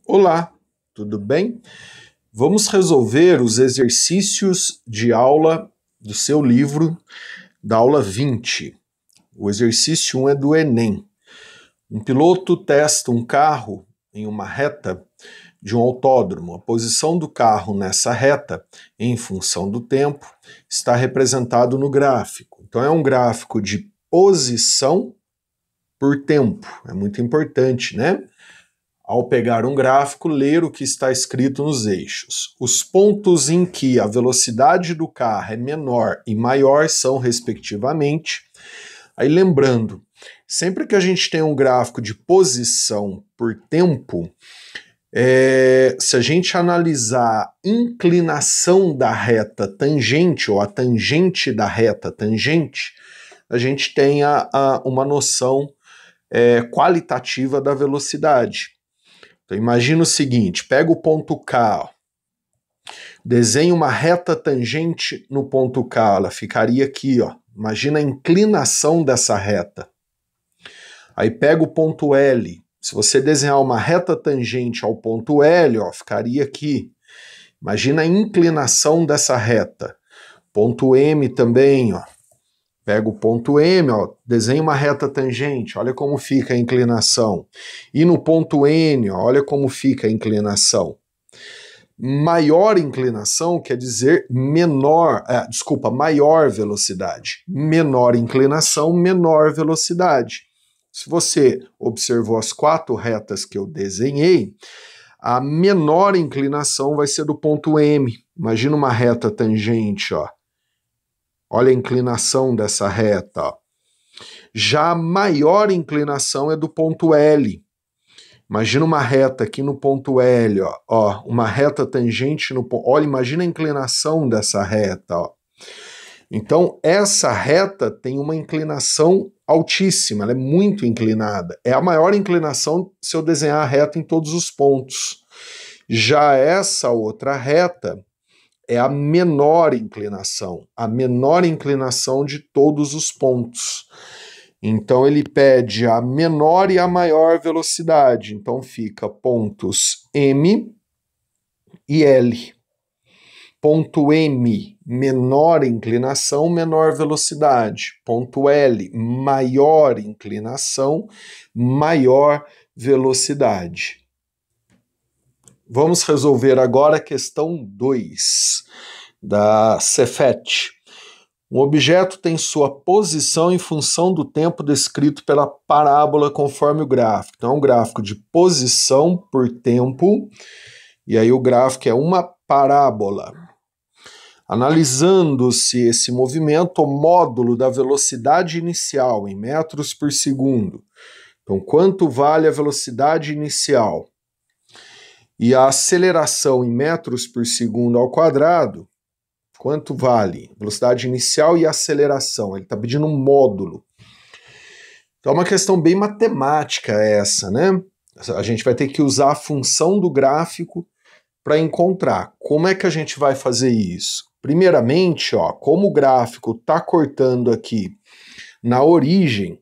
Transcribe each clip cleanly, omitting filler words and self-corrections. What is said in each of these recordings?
Olá, tudo bem? Vamos resolver os exercícios de aula do seu livro, da aula 20. O exercício 1 é do Enem. Um piloto testa um carro em uma reta de um autódromo. A posição do carro nessa reta, em função do tempo, está representado no gráfico. Então é um gráfico de posição por tempo. É muito importante, né? Ao pegar um gráfico, ler o que está escrito nos eixos. Os pontos em que a velocidade do carro é menor e maior são, respectivamente. Aí lembrando, sempre que a gente tem um gráfico de posição por tempo, se a gente analisar a inclinação da reta tangente, ou a tangente da reta tangente, a gente tem uma noção qualitativa da velocidade. Então imagina o seguinte, pega o ponto K, ó, desenha uma reta tangente no ponto K, ela ficaria aqui, ó. Imagina a inclinação dessa reta. Aí pega o ponto L, se você desenhar uma reta tangente ao ponto L, ó, ficaria aqui. Imagina a inclinação dessa reta. Ponto M também, ó. Pega o ponto M, ó, desenha uma reta tangente, olha como fica a inclinação. E no ponto N, ó, olha como fica a inclinação. Maior inclinação quer dizer maior velocidade. Menor inclinação, menor velocidade. Se você observou as 4 retas que eu desenhei, a menor inclinação vai ser do ponto M. Imagina uma reta tangente, ó. Olha a inclinação dessa reta. Ó. Já a maior inclinação é do ponto L. Imagina uma reta aqui no ponto L, ó, uma reta tangente no ponto. Olha, imagina a inclinação dessa reta. Ó. Então, essa reta tem uma inclinação altíssima, ela é muito inclinada. É a maior inclinação se eu desenhar a reta em todos os pontos. Já essa outra reta é a menor inclinação de todos os pontos. Então ele pede a menor e a maior velocidade, então fica pontos M e L. Ponto M, menor inclinação, menor velocidade. Ponto L, maior inclinação, maior velocidade. Vamos resolver agora a questão 2 da Cefet. Um objeto tem sua posição em função do tempo descrito pela parábola conforme o gráfico. Então é um gráfico de posição por tempo, e aí o gráfico é uma parábola. Analisando-se esse movimento, o módulo da velocidade inicial em metros por segundo. Então quanto vale a velocidade inicial? E a aceleração em metros por segundo ao quadrado, quanto vale? Velocidade inicial e aceleração. Ele está pedindo um módulo. Então é uma questão bem matemática essa, né? A gente vai ter que usar a função do gráfico para encontrar. Como é que a gente vai fazer isso? Primeiramente, ó, como o gráfico está cortando aqui na origem,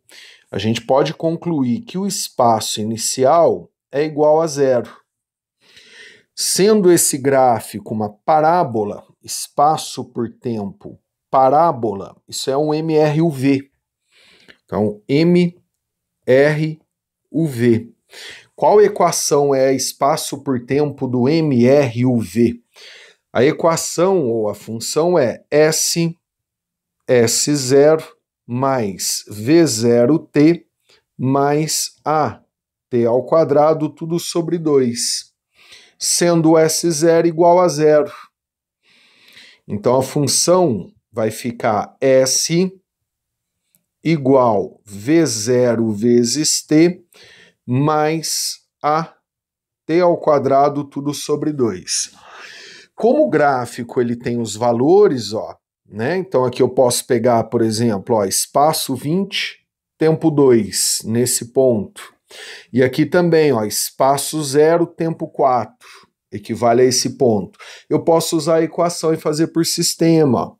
a gente pode concluir que o espaço inicial é igual a 0. Sendo esse gráfico uma parábola, espaço por tempo, parábola, isso é um MRUV. Então, MRUV. Qual equação é espaço por tempo do MRUV? A equação ou a função é S0 mais V0t mais AT ao quadrado, tudo sobre 2. Sendo S0 igual a 0. Então a função vai ficar S igual V0 vezes T mais AT ao quadrado, tudo sobre 2. Como o gráfico ele tem os valores, ó, né? Então aqui eu posso pegar, por exemplo, ó, espaço 20, tempo 2, nesse ponto. E aqui também, ó, espaço 0, tempo 4, equivale a esse ponto. Eu posso usar a equação e fazer por sistema.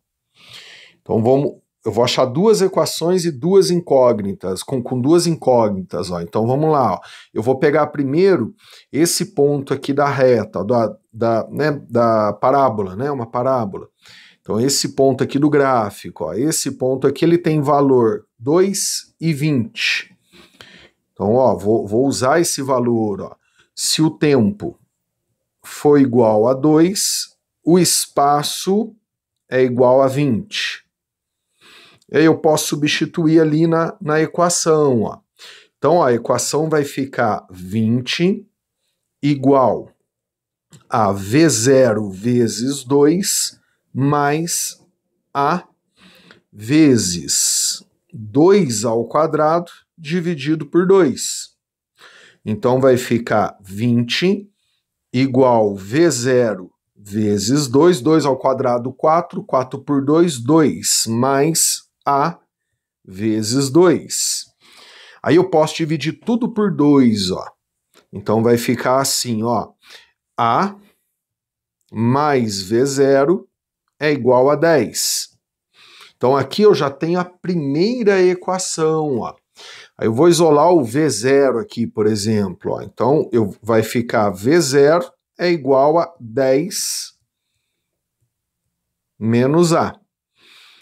Então vamos eu vou achar duas equações e duas incógnitas, com duas incógnitas, ó. Então vamos lá, ó. Eu vou pegar primeiro esse ponto aqui da reta, da parábola, né? Uma parábola. Então esse ponto aqui do gráfico, ó, esse ponto aqui ele tem valor 2,20. Então, ó, vou usar esse valor, ó. Se o tempo for igual a 2, o espaço é igual a 20. E aí eu posso substituir ali na equação, ó. Então, ó, a equação vai ficar 20 igual a V0 vezes 2 mais A vezes 2 ao quadrado dividido por 2. Então vai ficar 20 igual V0 vezes 2, 2 ao quadrado 4, 4 por 2, 2, mais A vezes 2. Aí eu posso dividir tudo por 2, ó. Então vai ficar assim, ó, A mais V0 é igual a 10. Então aqui eu já tenho a primeira equação, ó. Aí eu vou isolar o V0 aqui, por exemplo, ó. Então vai ficar V0 é igual a 10 menos A.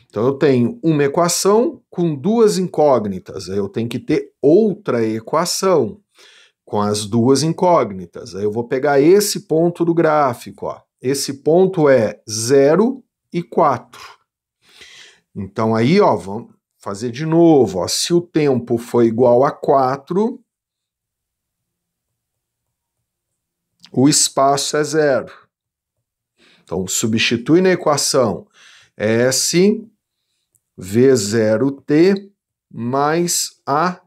Então eu tenho uma equação com duas incógnitas, aí eu tenho que ter outra equação com as duas incógnitas. Aí eu vou pegar esse ponto do gráfico, ó. Esse ponto é 0 e 4. Então aí, ó, vamos fazer de novo, ó. Se o tempo for igual a 4, o espaço é 0. Então substitui na equação S V0t mais A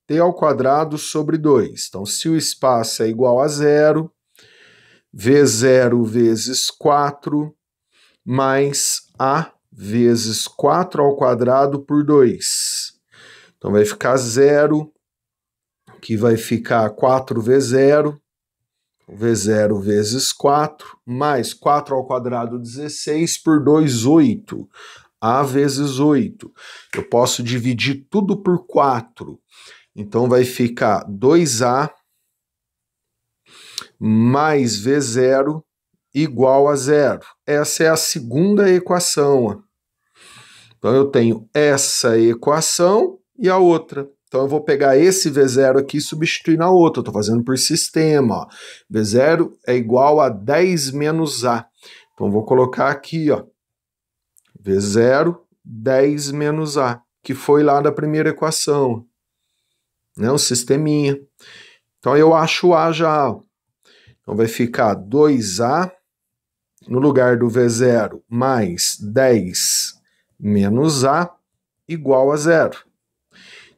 t ao quadrado sobre 2. Então, se o espaço é igual a 0, V0 vezes 4 mais A vezes 4 ao quadrado por 2. Então, vai ficar 0, que vai ficar 4V0, V0 vezes 4, mais 4 ao quadrado, 16, por 2, 8. A vezes 8. Eu posso dividir tudo por 4. Então vai ficar 2A mais V0 igual a 0. Essa é a segunda equação. Então eu tenho essa equação e a outra. Então eu vou pegar esse V0 aqui e substituir na outra. Eu estou fazendo por sistema. Ó. V0 é igual a 10 menos A. Então eu vou colocar aqui, ó. V0, 10 menos A, que foi lá da primeira equação, né, o sisteminha. Então eu acho A já. Então vai ficar 2A no lugar do V0 mais 10 menos A igual a 0.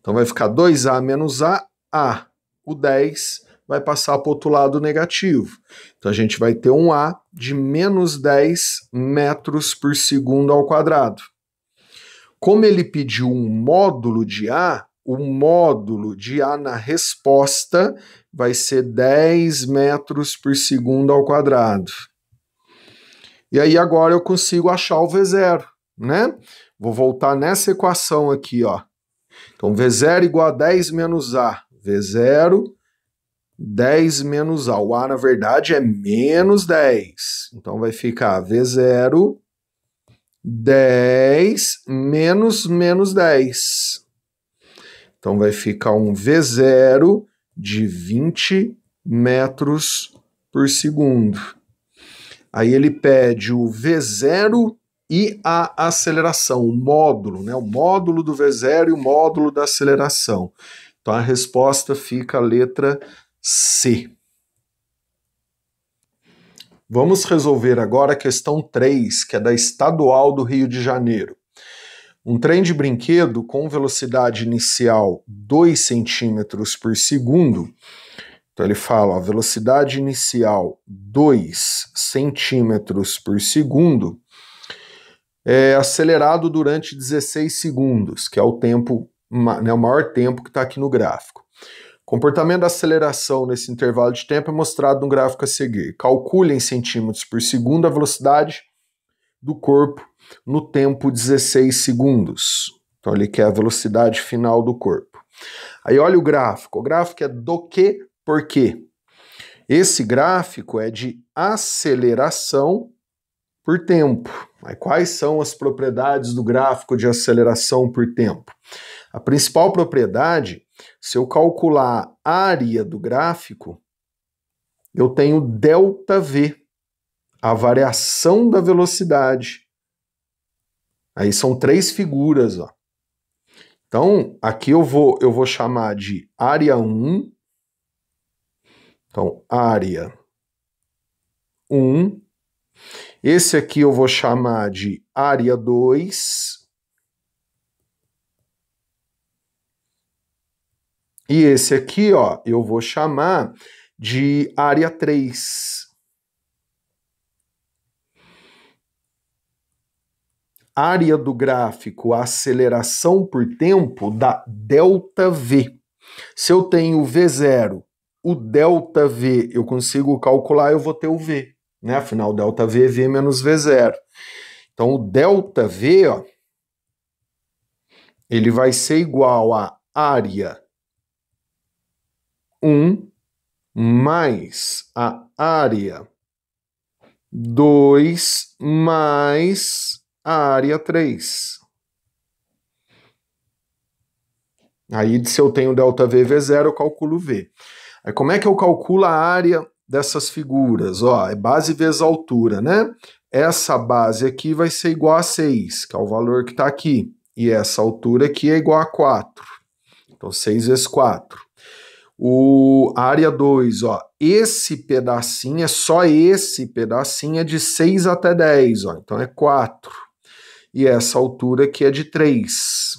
Então vai ficar 2A menos A, o 10 vai passar para o outro lado negativo. Então a gente vai ter um A de menos 10 metros por segundo ao quadrado. Como ele pediu um módulo de A, o módulo de A na resposta vai ser 10 metros por segundo ao quadrado. E aí agora eu consigo achar o V0, né? Vou voltar nessa equação aqui, ó. Então V0 igual a 10 menos A. V0, 10 menos A. O A, na verdade, é menos 10. Então vai ficar V0, 10 menos 10. Então vai ficar um V0 de 20 metros por segundo. Aí ele pede o V0 e a aceleração, o módulo, né? O módulo do V0 e o módulo da aceleração. Então a resposta fica a letra C. Vamos resolver agora a questão 3, que é da Estadual do Rio de Janeiro. Um trem de brinquedo com velocidade inicial 2 centímetros por segundo. Então ele fala, ó, velocidade inicial 2 centímetros por segundo, é acelerado durante 16 segundos, que é o tempo, né, o maior tempo que está aqui no gráfico. Comportamento da aceleração nesse intervalo de tempo é mostrado no gráfico a seguir. Calcule em centímetros por segundo a velocidade do corpo no tempo 16 segundos. Então ele quer a velocidade final do corpo. Aí olha o gráfico é do que, por quê? Esse gráfico é de aceleração por tempo. Mas quais são as propriedades do gráfico de aceleração por tempo? A principal propriedade, se eu calcular a área do gráfico, eu tenho ΔV, a variação da velocidade. Aí são 3 figuras, ó. Então, aqui eu vou chamar de área 1. Então, área 1. Esse aqui eu vou chamar de área 2. E esse aqui, ó, eu vou chamar de área 3. Área do gráfico, a aceleração por tempo dá ΔV. Se eu tenho V0, o ΔV eu consigo calcular, eu vou ter o V, né? Afinal, ΔV é V menos V0. Então, o ΔV, ó, ele vai ser igual a área 1 mais a área 2 mais a área 3. Aí, se eu tenho ΔV V0, eu calculo V. Aí, como é que eu calculo a área dessas figuras? Ó, é base vezes altura, né? Essa base aqui vai ser igual a 6, que é o valor que está aqui. E essa altura aqui é igual a 4. Então, 6 vezes 4. A área 2, ó, esse pedacinho, é só esse pedacinho é de 6 até 10, ó, então é 4. E essa altura aqui é de 3.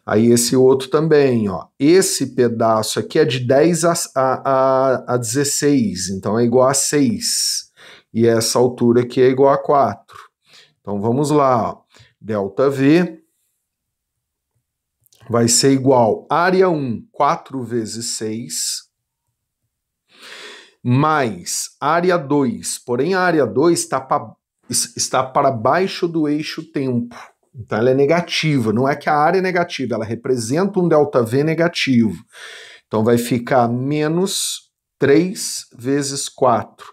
Aí esse outro também, ó, esse pedaço aqui é de 10 a 16, então é igual a 6. E essa altura aqui é igual a 4. Então vamos lá, ó, ΔV vai ser igual a área 1, 4 vezes 6, mais área 2, porém a área 2 está para baixo do eixo tempo. Então ela é negativa, não é que a área é negativa, ela representa um ΔV negativo. Então vai ficar menos 3 vezes 4,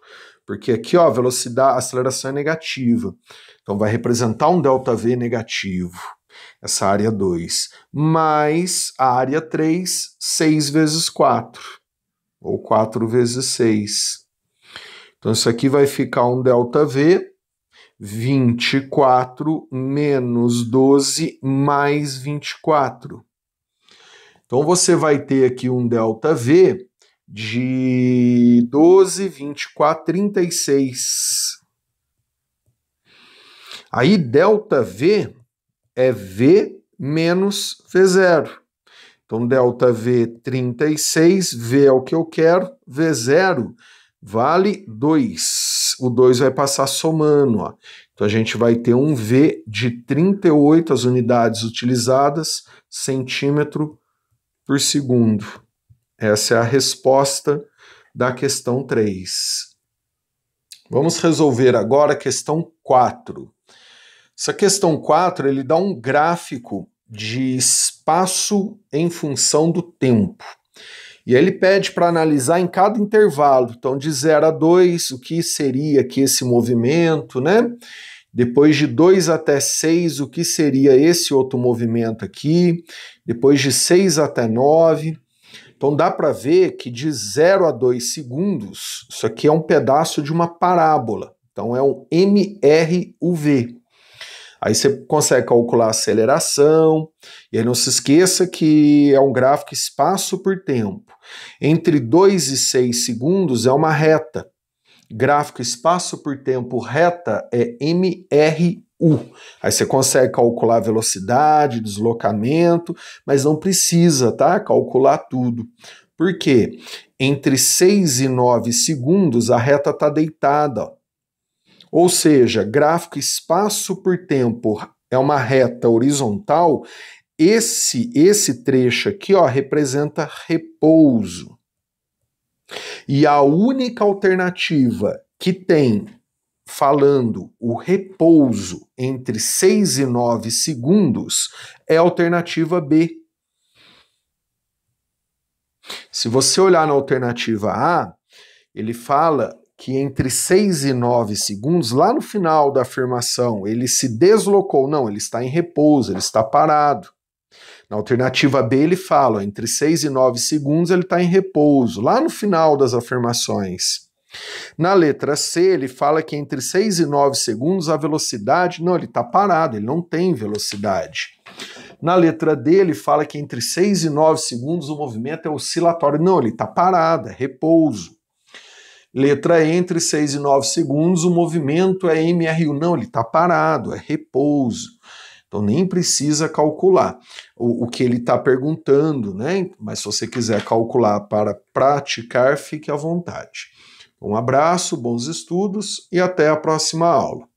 porque aqui, ó, a velocidade, a aceleração é negativa. Então vai representar um ΔV negativo, essa área 2, mais a área 3, 6 vezes 4, ou 4 vezes 6. Então isso aqui vai ficar um ΔV 24 menos 12 mais 24. Então você vai ter aqui um ΔV de 12, 24, 36. Aí ΔV é V menos V0. Então ΔV 36, V é o que eu quero, V0 vale 2. O 2 vai passar somando, ó. Então a gente vai ter um V de 38, as unidades utilizadas, centímetro por segundo. Essa é a resposta da questão 3. Vamos resolver agora a questão 4. Essa questão 4, ele dá um gráfico de espaço em função do tempo. E ele pede para analisar em cada intervalo. Então, de 0 a 2, o que seria aqui esse movimento, né? Depois de 2 até 6, o que seria esse outro movimento aqui? Depois de 6 até 9. Então, dá para ver que de 0 a 2 segundos, isso aqui é um pedaço de uma parábola. Então, é um MRUV. Aí você consegue calcular a aceleração, e aí não se esqueça que é um gráfico espaço por tempo. Entre 2 e 6 segundos é uma reta. Gráfico espaço por tempo reta é MRU. Aí você consegue calcular a velocidade, deslocamento, mas não precisa, tá? Calcular tudo. Por quê? Entre 6 e 9 segundos a reta está deitada, ó. Ou seja, gráfico espaço por tempo é uma reta horizontal, esse trecho aqui, ó, representa repouso. E a única alternativa que tem falando o repouso entre 6 e 9 segundos, é a alternativa B. Se você olhar na alternativa A, ele fala que entre 6 e 9 segundos, lá no final da afirmação, ele se deslocou. Não, ele está em repouso, ele está parado. Na alternativa B, ele fala, entre 6 e 9 segundos, ele está em repouso, lá no final das afirmações. Na letra C, ele fala que entre 6 e 9 segundos, a velocidade, não, ele está parado, ele não tem velocidade. Na letra D, ele fala que entre 6 e 9 segundos, o movimento é oscilatório. Não, ele está parado, é repouso. Letra E, entre 6 e 9 segundos, o movimento é MRU. Não, ele está parado, é repouso. Então nem precisa calcular o que ele está perguntando, né? Mas se você quiser calcular para praticar, fique à vontade. Um abraço, bons estudos e até a próxima aula.